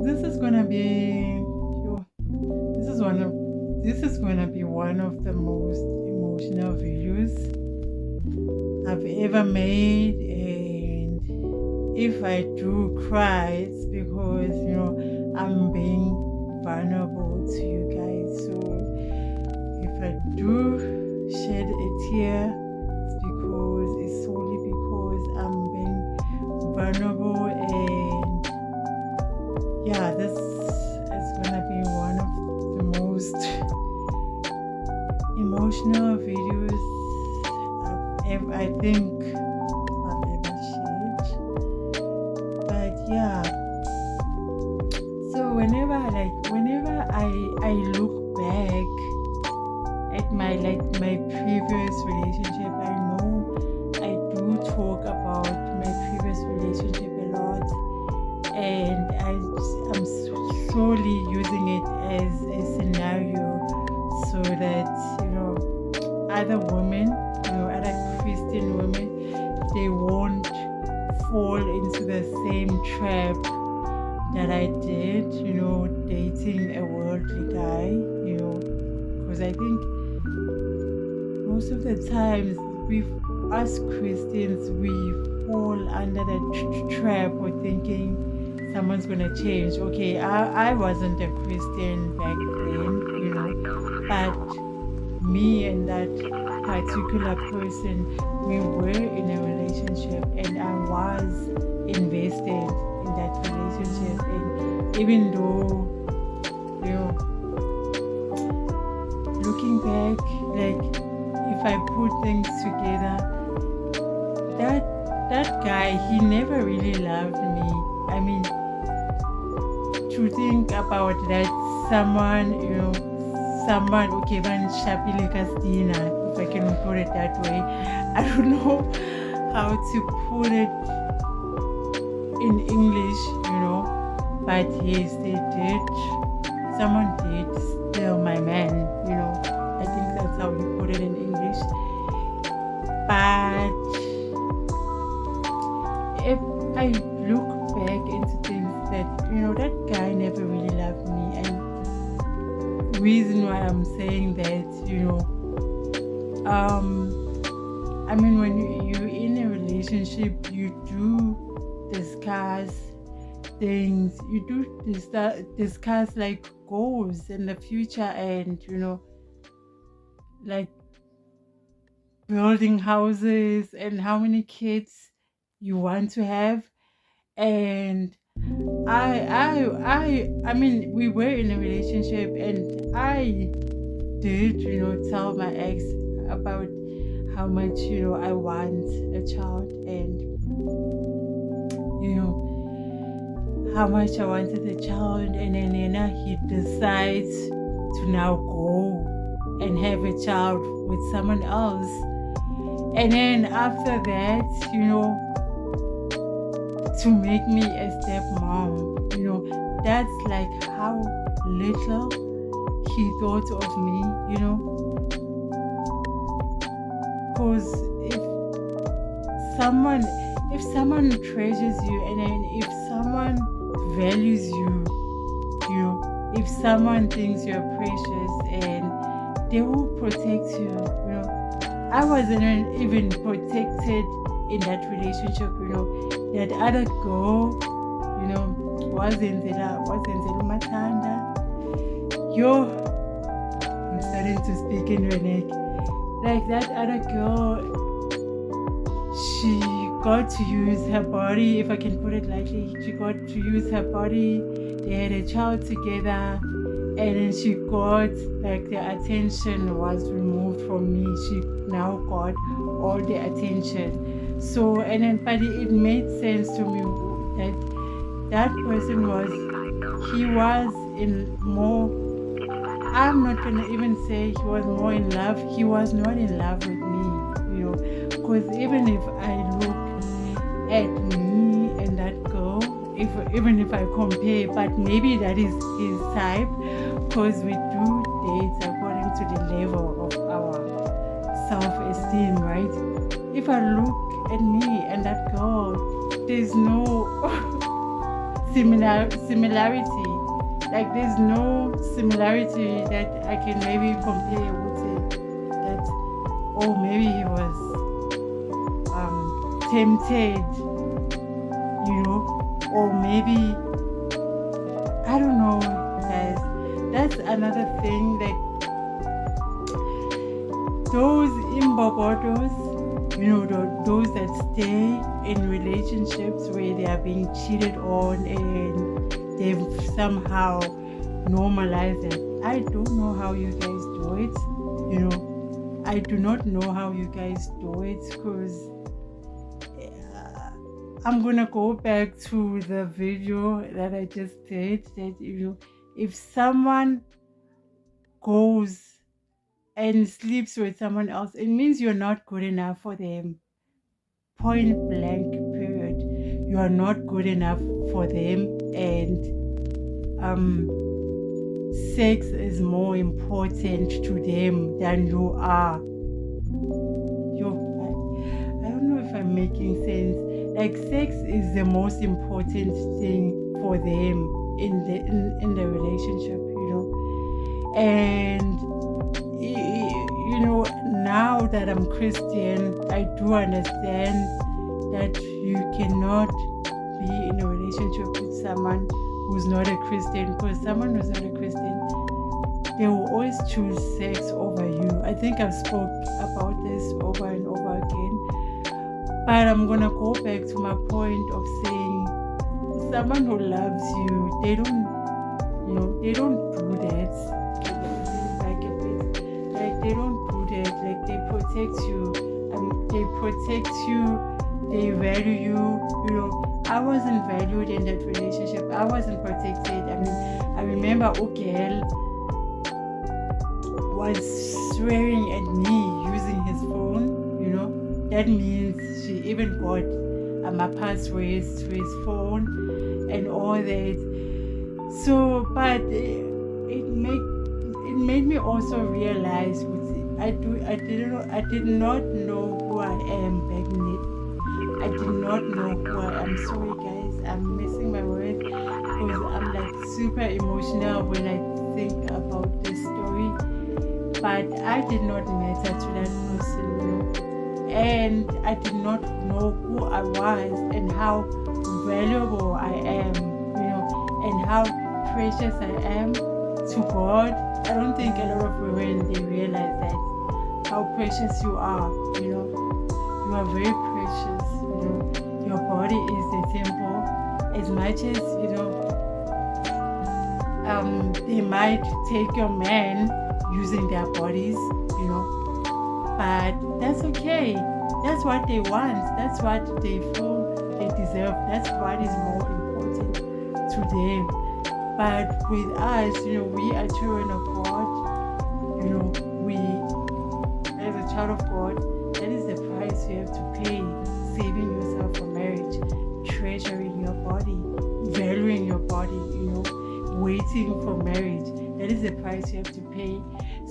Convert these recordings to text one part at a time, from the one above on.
This is gonna be this is one of this is gonna be one of the most emotional videos I've ever made, and if I do cry, it's because I'm being vulnerable to you guys. So if I do shed a tear, it's solely because I'm being vulnerable, and yeah, this is gonna be one of the most emotional videos I think I've ever shared. But yeah, so whenever I look back at my previous relationship, I know I do talk about my previous relationship a lot, and I'm solely using it as a scenario so that other women, other Christian women, they won't fall into the same trap that I did, dating a worldly guy, because I think most of the times we, us Christians, we fall under the trap of thinking someone's gonna change. Okay, I wasn't a Christian back then, but me and that particular person, we were in a relationship, and I was invested in that relationship. And even though, looking back, like if I put things together, that guy, he never really loved me. I mean, to think about that, someone, okay, man, Shapile Castina, if I can put it that way. I don't know how to put it in English, but yes, they did. Someone did steal my man, I think that's how you put it in English. But if I look back into things that, that guy never really loved me, and reason why I'm saying that, I mean, when you're in a relationship, you do discuss things, you do discuss like goals in the future, and like building houses and how many kids you want to have. And I mean, we were in a relationship, and I did, tell my ex about how much, I want a child, and how much I wanted a child, and then he decides to now go and have a child with someone else. And then after that, to make me a stepmom, that's like how little he thought of me, because someone if someone treasures you, and then if someone values you, if someone thinks you're precious, and they will protect you, I wasn't even protected in that relationship, that other girl, wasn't Matanda. I'm starting to speak in Reneg. Like that other girl, she got to use her body, if I can put it lightly. She got to use her body. They had a child together, and then she got, like, the attention was removed from me. She now got all the attention. So, and then, but it made sense to me that person he was in more, I'm not gonna even say he was more in love. He was not in love with me, because even if I look at me and that girl, even if I compare, but maybe that is his type, because we do date according to the level of our self-esteem, right? If I look at me and that girl, there's no similarity. Like there's no similarity that I can maybe compare with it. That maybe he was tempted, or maybe I don't know, guys. That's another thing. Like those imbogodos, those that stay in relationships where they are being cheated on and they've somehow normalized it. I don't know how you guys do it. I do not know how you guys do it, because I'm gonna go back to the video that I just did. That if someone goes and sleeps with someone else, it means you're not good enough for them. Point blank, period. You are not good enough for them, and sex is more important to them than you are. I don't know if I'm making sense. Like sex is the most important thing for them in the relationship, and now that I'm Christian, I do understand that you cannot be in a relationship with someone who's not a Christian, because someone who's not a Christian, they will always choose sex over you. I think I've spoke about this over and over again, but I'm gonna go back to my point of saying someone who loves you, they don't do that. They don't do that. Like they protect you. They value you. I wasn't valued in that relationship. I wasn't protected. I remember Okel was swearing at me using his phone. That means she even got my passwords to his phone and all that. So, but it made me also realize I did not know who I am back then. I did not know who I am. Sorry guys, I'm missing my words because I'm like super emotional when I think about this story. But I did not matter to that person, and I did not know who I was and how valuable I am, and how precious I am to God. I don't think a lot of women, they realize that, how precious you are. You are very precious. Your body is the temple. As much as they might take your man using their bodies, but that's okay. That's what they want. That's what they feel they deserve. That's what is more important to them. But with us, we are children of God. We, as a child of God, that is the price you have to pay. Saving yourself for marriage, treasuring your body, valuing your body, waiting for marriage. That is the price you have to pay.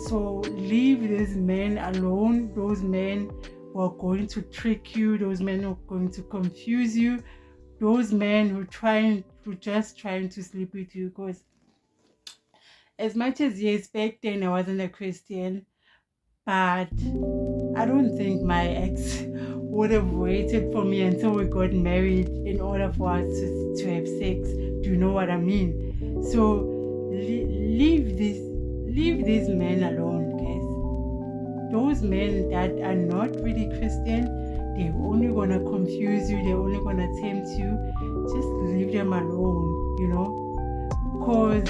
So leave these men alone. Those men who are going to trick you. Those men who are going to confuse you. Those men who just trying to sleep with you. Because as much as yes, back then I wasn't a Christian, but I don't think my ex would have waited for me until we got married in order for us to have sex. Do you know what I mean? So leave these men alone, guys. Those men that are not really Christian, they're only gonna confuse you, they're only gonna tempt you. Just leave them alone, because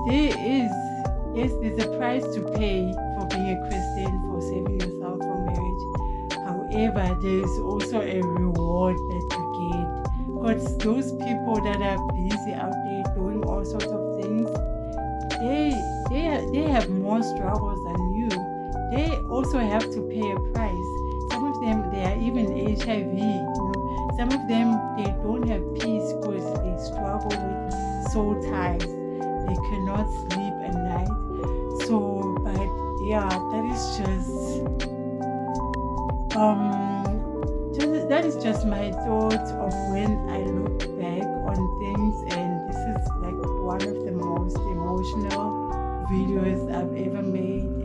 there's a price to pay for being a Christian, for saving yourself from marriage. However, there's also a reward that you get, because those people that are busy out there doing all sorts of things, they have more struggles than you. They also have to pay a price. Some of them, they are even HIV. Some of them, they don't have peace because they struggle with soul ties. They cannot sleep at night. So, but yeah, that is just my thoughts of when I look back on things. emotional videos I've ever made.